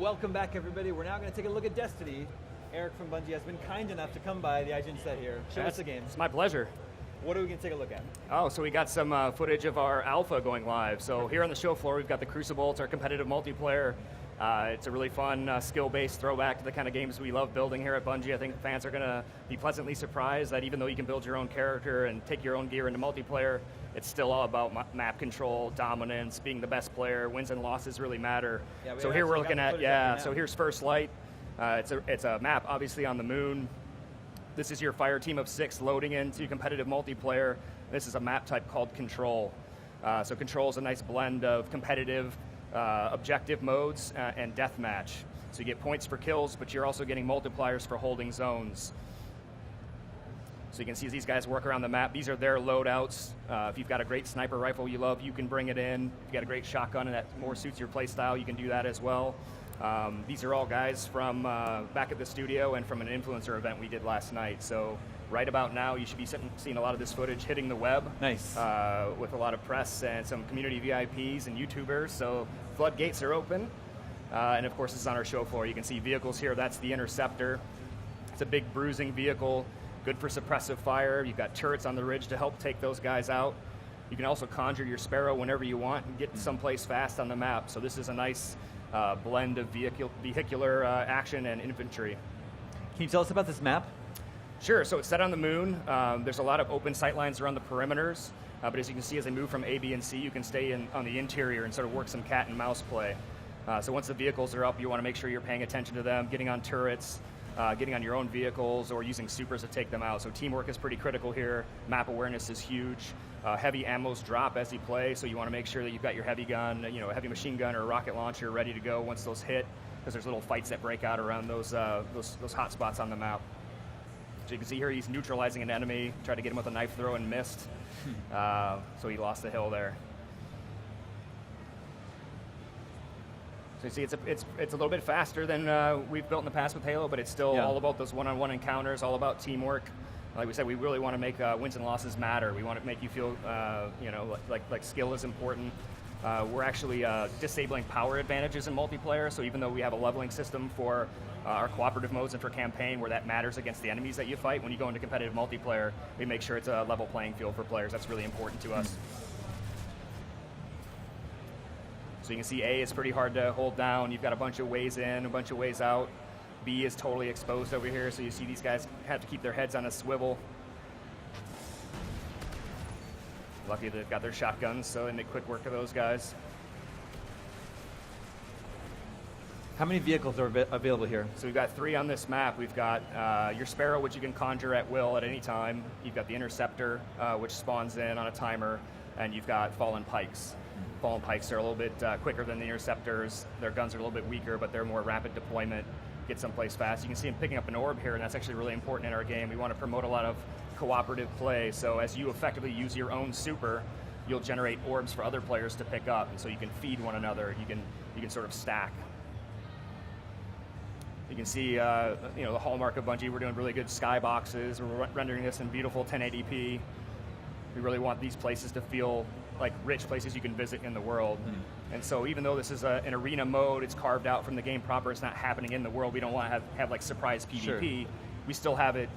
Welcome back, everybody. We're now going to take a look at Destiny. Eric from Bungie has been kind enough to come by the IGN set here. Show us the game. It's my pleasure. What are we going to take a look at? Oh, so we got some footage of our alpha going live. So here on the show floor, we've got the Crucible. It's our competitive multiplayer. It's a really fun, skill-based throwback to the kind of games we love building here at Bungie. I think fans are going to be pleasantly surprised that even though you can build your own character and take your own gear into multiplayer, it's still all about map control, dominance, being the best player. Wins and losses really matter. Yeah, so here we're looking at, so here's First Light. It's a map, obviously, on the moon. This is your fire team of 6 loading into competitive multiplayer. This is a map type called Control. So Control is a nice blend of competitive, objective modes and deathmatch. So you get points for kills, but you're also getting multipliers for holding zones. So you can see as these guys work around the map, these are their loadouts. If you've got a great sniper rifle you love, you can bring it in. If you've got a great shotgun and that more suits your play style, you can do that as well. These are all guys from back at the studio and from an influencer event we did last night. So right about now, you should be seeing a lot of this footage hitting the web. Nice. With a lot of press and some community VIPs and YouTubers. So floodgates are open. And of course, this is on our show floor. You can see vehicles here. That's the Interceptor. It's a big bruising vehicle, good for suppressive fire. You've got turrets on the ridge to help take those guys out. You can also conjure your Sparrow whenever you want and get someplace fast on the map. So this is a nice blend of vehicular action and infantry. Can you tell us about this map? Sure, so it's set on the moon. There's a lot of open sight lines around the perimeters, but as you can see, as they move from A, B, and C, you can stay on the interior and sort of work some cat and mouse play. So once the vehicles are up, you want to make sure you're paying attention to them, getting on turrets, getting on your own vehicles, or using supers to take them out. So teamwork is pretty critical here. Map awareness is huge. Heavy ammos drop as you play, so you want to make sure that you've got your heavy gun, a heavy machine gun or a rocket launcher ready to go once those hit, because there's little fights that break out around those hot spots on the map. So you can see here he's neutralizing an enemy, tried to get him with a knife throw and missed, so he lost the hill there. So you see it's a little bit faster than we've built in the past with Halo, but it's still all about those one-on-one encounters, all about teamwork. Like we said, we really want to make wins and losses matter. We want to make you feel, like skill is important. We're actually disabling power advantages in multiplayer, so even though we have a leveling system for our cooperative modes and for campaign where that matters against the enemies that you fight, when you go into competitive multiplayer, we make sure it's a level playing field for players. That's really important to us. So you can see A is pretty hard to hold down. You've got a bunch of ways in, a bunch of ways out. B is totally exposed over here, so you see these guys have to keep their heads on a swivel. Lucky they've got their shotguns, so they make quick work of those guys. How many vehicles are available here? So we've got 3 on this map. We've got your Sparrow, which you can conjure at will at any time. You've got the Interceptor, which spawns in on a timer, and you've got Fallen Pikes. Fallen Pikes are a little bit quicker than the Interceptors. Their guns are a little bit weaker, but they're more rapid deployment. Get someplace fast. You can see him picking up an orb here, and that's actually really important in our game. We want to promote a lot of cooperative play, so as you effectively use your own super, you'll generate orbs for other players to pick up, and so you can feed one another. You can sort of stack. You can see, the hallmark of Bungie. We're doing really good skyboxes. We're rendering this in beautiful 1080p. We really want these places to feel like rich places you can visit in the world. And so even though this is an arena mode, it's carved out from the game proper, it's not happening in the world, we don't want to have like surprise PvP. Sure. We still have it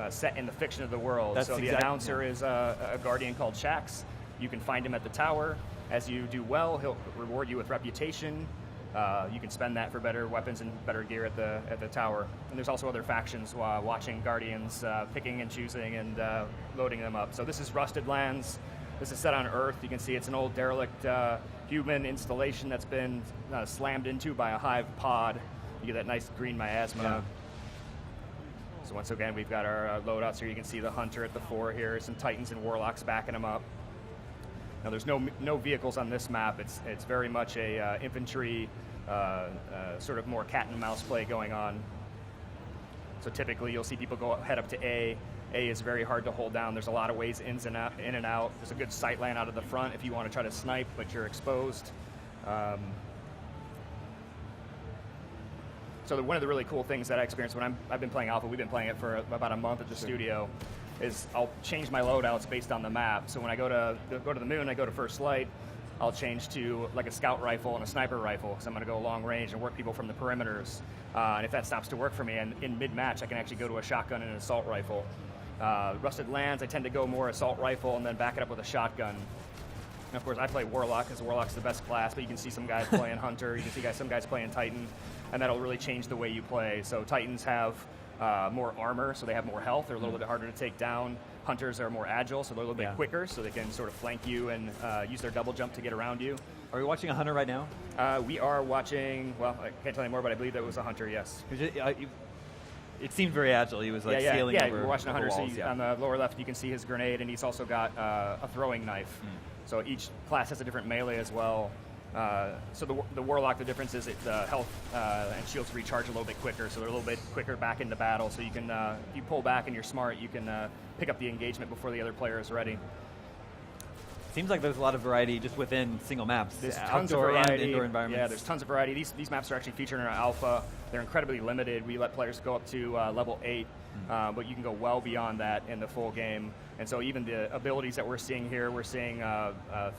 set in the fiction of the world. So the announcer is a guardian called Shax. You can find him at the tower. As you do well, he'll reward you with reputation. You can spend that for better weapons and better gear at the tower. And there's also other factions watching Guardians, picking and choosing and loading them up. So this is Rusted Lands. This is set on Earth. You can see it's an old derelict human installation that's been slammed into by a hive pod. You get that nice green miasma. Yeah. So once again, we've got our loadouts here. You can see the Hunter at the fore here, some Titans and Warlocks backing them up. Now there's no vehicles on this map. It's very much a infantry, sort of more cat and mouse play going on. So typically you'll see people head up to A. A is very hard to hold down. There's a lot of ways in and out. There's a good sight line out of the front if you want to try to snipe, but you're exposed. So one of the really cool things that I experienced when I've been playing Alpha, we've been playing it for about a month at the studio, is I'll change my loadouts based on the map. So when I go to the moon, I go to First Light. I'll change to like a scout rifle and a sniper rifle, because I'm going to go long range and work people from the perimeters. And if that stops to work for me, and in mid-match, I can actually go to a shotgun and an assault rifle. Rusted Lands, I tend to go more assault rifle and then back it up with a shotgun. And of course, I play Warlock, because Warlock's the best class, but you can see some guys playing Hunter, you can see some guys playing Titan, and that'll really change the way you play. So Titans have more armor, so they have more health, they're a little bit harder to take down. Hunters are more agile, so they're a little bit quicker, so they can sort of flank you and use their double jump to get around you. Are we watching a Hunter right now? We are watching, well, I can't tell you more, but I believe that was a Hunter, yes. It seemed very agile. He was like sailing over. Yeah, we're watching a Hunter, walls, so on the lower left you can see his grenade, and he's also got a throwing knife. So each class has a different melee as well. So the Warlock, the difference is the health and shields recharge a little bit quicker, so they're a little bit quicker back into battle. So you can, if you pull back and you're smart, you can pick up the engagement before the other player is ready. Seems like there's a lot of variety just within single maps. There's tons of variety. And indoor environments. Yeah, there's tons of variety. These maps are actually featured in our alpha. They're incredibly limited. We let players go up to level 8, but you can go well beyond that in the full game. And so even the abilities that we're seeing here, we're seeing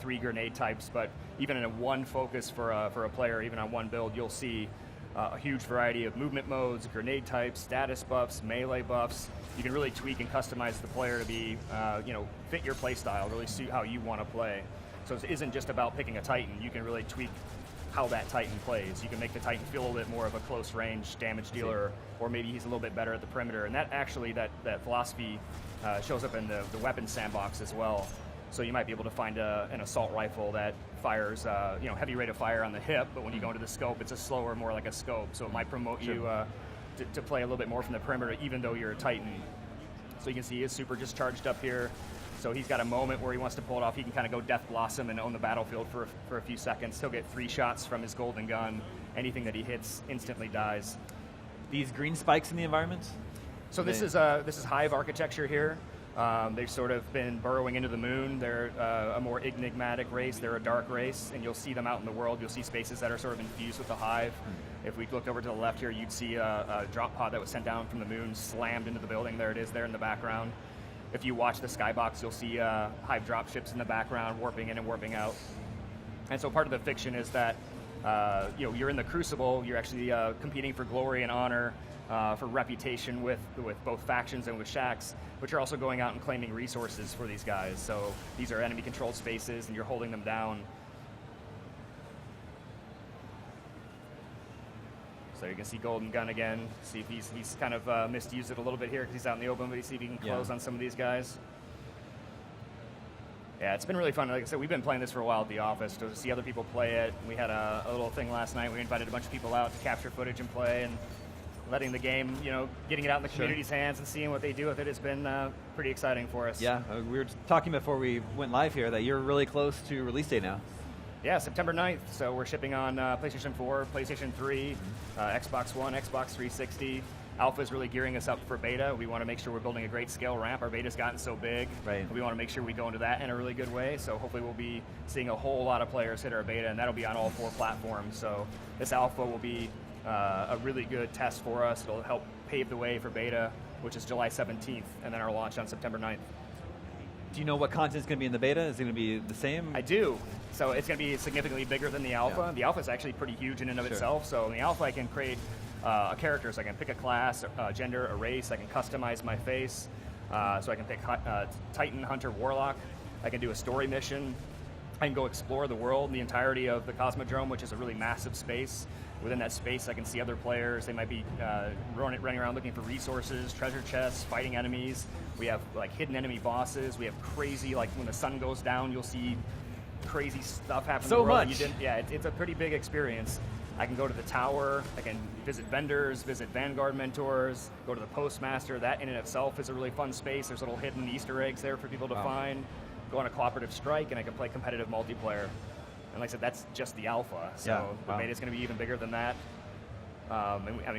3 grenade types, but even in a one focus for a player, even on one build, you'll see a huge variety of movement modes, grenade types, status buffs, melee buffs. You can really tweak and customize the player to be, fit your play style, really suit how you want to play. So it isn't just about picking a Titan. You can really tweak how that Titan plays. You can make the Titan feel a little bit more of a close range damage dealer, or maybe he's a little bit better at the perimeter. And that actually, that philosophy shows up in the weapons sandbox as well. So you might be able to find an assault rifle that fires, heavy rate of fire on the hip, but when you go into the scope, it's a slower, more like a scope. So it might promote you to play a little bit more from the perimeter, even though you're a Titan. So you can see his super just charged up here. So he's got a moment where he wants to pull it off. He can kind of go Death Blossom and own the battlefield for a few seconds. He'll get 3 shots from his golden gun. Anything that he hits instantly dies. These green spikes in the environment? So this is Hive architecture here. They've sort of been burrowing into the moon. They're a more enigmatic race. They're a dark race, and you'll see them out in the world. You'll see spaces that are sort of infused with the Hive. If we looked over to the left here, you'd see a drop pod that was sent down from the moon, slammed into the building. There it is there in the background. If you watch the skybox, you'll see Hive dropships in the background, warping in and warping out. And so part of the fiction is that you're in the Crucible. You're actually competing for glory and honor, for reputation with both factions and with shacks, but you're also going out and claiming resources for these guys. So these are enemy-controlled spaces, and you're holding them down. So you can see Golden Gun again. See if he's kind of misused it a little bit here because he's out in the open, but see if he can close on some of these guys. Yeah, it's been really fun. Like I said, we've been playing this for a while at the office to see other people play it. We had a little thing last night. We invited a bunch of people out to capture footage and play, and letting the game, getting it out in the community's hands and seeing what they do with it has been pretty exciting for us. Yeah, we were talking before we went live here that you're really close to release day now. Yeah, September 9th. So we're shipping on PlayStation 4, PlayStation 3, Xbox One, Xbox 360. Alpha is really gearing us up for beta. We want to make sure we're building a great scale ramp. Our beta's gotten so big. Right. We want to make sure we go into that in a really good way. So hopefully we'll be seeing a whole lot of players hit our beta, and that'll be on all 4 platforms. So this alpha will be a really good test for us. It'll help pave the way for beta, which is July 17th, and then our launch on September 9th. Do you know what content is going to be in the beta? Is it going to be the same? I do. So it's going to be significantly bigger than the alpha. Yeah. The alpha is actually pretty huge in and of itself. So in the alpha, I can create a character. So I can pick a class, a gender, a race. I can customize my face. So I can pick Titan, Hunter, Warlock. I can do a story mission. I can go explore the world, the entirety of the Cosmodrome, which is a really massive space. Within that space, I can see other players. They might be running around looking for resources, treasure chests, fighting enemies. We have hidden enemy bosses. We have crazy, when the sun goes down, you'll see crazy stuff happen in the world. Much. It's a pretty big experience. I can go to the tower. I can visit vendors, visit Vanguard mentors, go to the Postmaster. That in and of itself is a really fun space. There's little hidden Easter eggs there for people to find. Go on a cooperative strike, and I can play competitive multiplayer. And like I said, that's just the alpha. So the beta is going to be even bigger than that.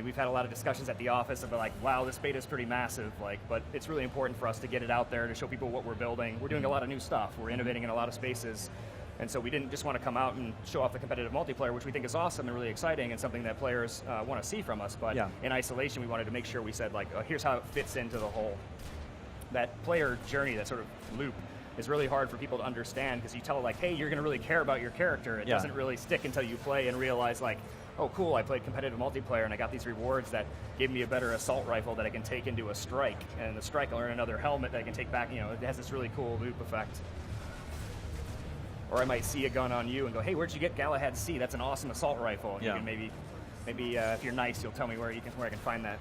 We've had a lot of discussions at the office about wow, this beta is pretty massive. But it's really important for us to get it out there to show people what we're building. We're doing a lot of new stuff. We're innovating in a lot of spaces. And so we didn't just want to come out and show off the competitive multiplayer, which we think is awesome and really exciting and something that players want to see from us. But in isolation, we wanted to make sure we said, here's how it fits into the whole, that player journey, that sort of loop. is really hard for people to understand, because you tell it like, hey, you're going to really care about your character. It doesn't really stick until you play and realize like, oh cool, I played competitive multiplayer and I got these rewards that gave me a better assault rifle that I can take into a strike, and the strike will earn another helmet that I can take back. You know, it has this really cool loop effect. Or I might see a gun on you and go, hey, where'd you get Galahad C? That's an awesome assault rifle. And you can maybe if you're nice, you'll tell me where I can find that.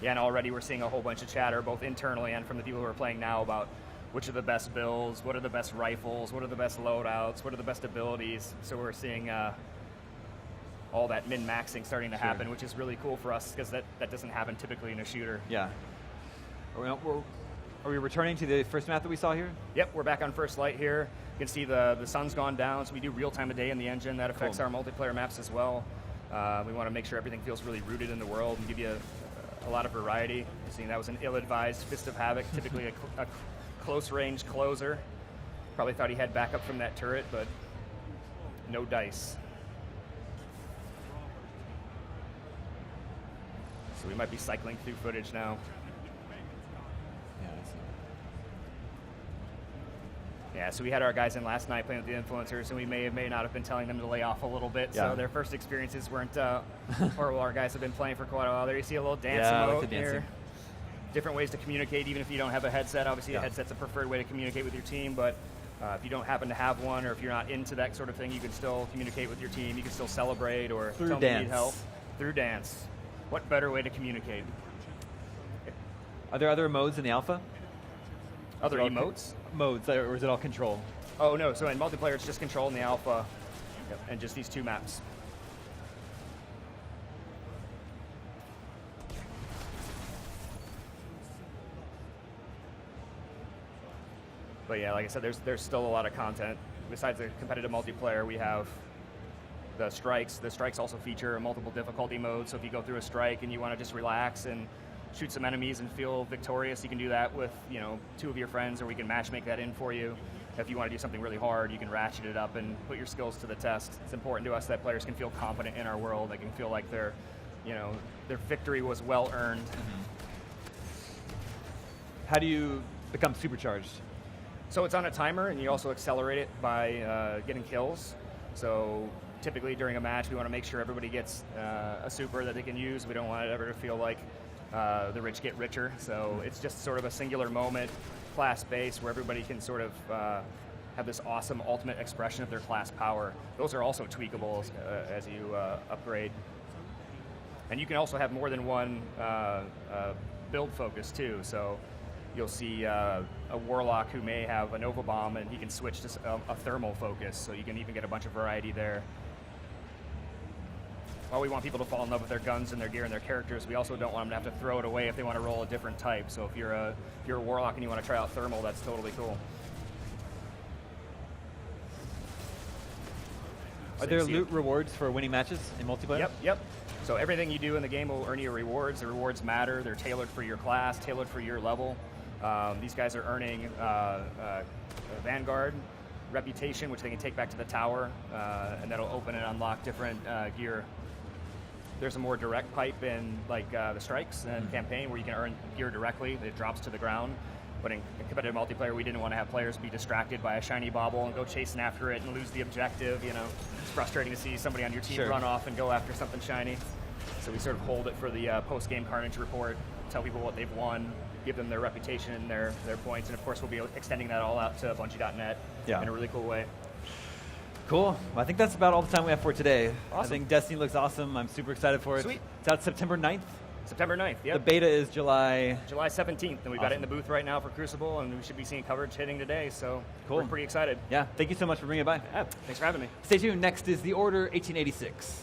Yeah, and already we're seeing a whole bunch of chatter, both internally and from the people who are playing now, about which are the best builds, what are the best rifles, what are the best loadouts, what are the best abilities. So we're seeing all that min-maxing starting to happen, which is really cool for us, because that doesn't happen typically in a shooter. Yeah. Are we returning to the first map that we saw here? Yep, we're back on First Light here. You can see the sun's gone down, so we do real time of day in the engine. That affects our multiplayer maps as well. We want to make sure everything feels really rooted in the world and give you a lot of variety. You're seeing that was an ill-advised Fist of Havoc, typically a close-range closer. Probably thought he had backup from that turret, but no dice. So we might be cycling through footage now. Yeah, so we had our guys in last night playing with the influencers, and we may not have been telling them to lay off a little bit, so their first experiences weren't horrible. Our guys have been playing for quite a while. There you see a little dance emote here. Different ways to communicate, even if you don't have a headset. Obviously, a headset's a preferred way to communicate with your team, but if you don't happen to have one, or if you're not into that sort of thing, you can still communicate with your team. You can still celebrate or tell them you need help. Through dance. What better way to communicate? Are there other modes in the alpha? Other emotes? Modes, or is it all control? Oh no, so in multiplayer it's just control in the alpha, and just these two maps. But yeah, like I said, there's still a lot of content. Besides the competitive multiplayer, we have the strikes. The strikes also feature multiple difficulty modes, so if you go through a strike and you want to just relax and shoot some enemies and feel victorious, you can do that with, you know, 2 of your friends, or we can match make that in for you. If you want to do something really hard, you can ratchet it up and put your skills to the test. It's important to us that players can feel confident in our world. They can feel like their victory was well earned. How do you become supercharged? So it's on a timer, and you also accelerate it by getting kills. So typically during a match, we want to make sure everybody gets a super that they can use. We don't want it ever to feel like the rich get richer. So it's just sort of a singular moment, class-based, where everybody can sort of have this awesome ultimate expression of their class power. Those are also tweakable as you upgrade. And you can also have more than one build focus too. So you'll see a Warlock who may have a Nova Bomb, and he can switch to a thermal focus, so you can even get a bunch of variety there. While we want people to fall in love with their guns and their gear and their characters, we also don't want them to have to throw it away if they want to roll a different type. So if you're a Warlock and you want to try out thermal, that's totally cool. Are there loot rewards for winning matches in multiplayer? Yep. So everything you do in the game will earn you rewards. The rewards matter. They're tailored for your class, tailored for your level. These guys are earning Vanguard, Reputation, which they can take back to the tower, and that'll open and unlock different gear. There's a more direct pipe in like the strikes and campaign, where you can earn gear directly. It drops to the ground. But in competitive multiplayer, we didn't want to have players be distracted by a shiny bauble and go chasing after it and lose the objective. You know, it's frustrating to see somebody on your team run off and go after something shiny. So we sort of hold it for the post-game Carnage report, tell people what they've won, give them their reputation and their points, and of course we'll be extending that all out to Bungie.net in a really cool way. Cool. Well, I think that's about all the time we have for today. Awesome. I think Destiny looks awesome. I'm super excited for it. Sweet. It's out September 9th. September 9th, The beta is July 17th, and we've got it in the booth right now for Crucible, and we should be seeing coverage hitting today, so we're pretty excited. Yeah, thank you so much for bringing it by. Yeah, thanks for having me. Stay tuned. Next is The Order 1886.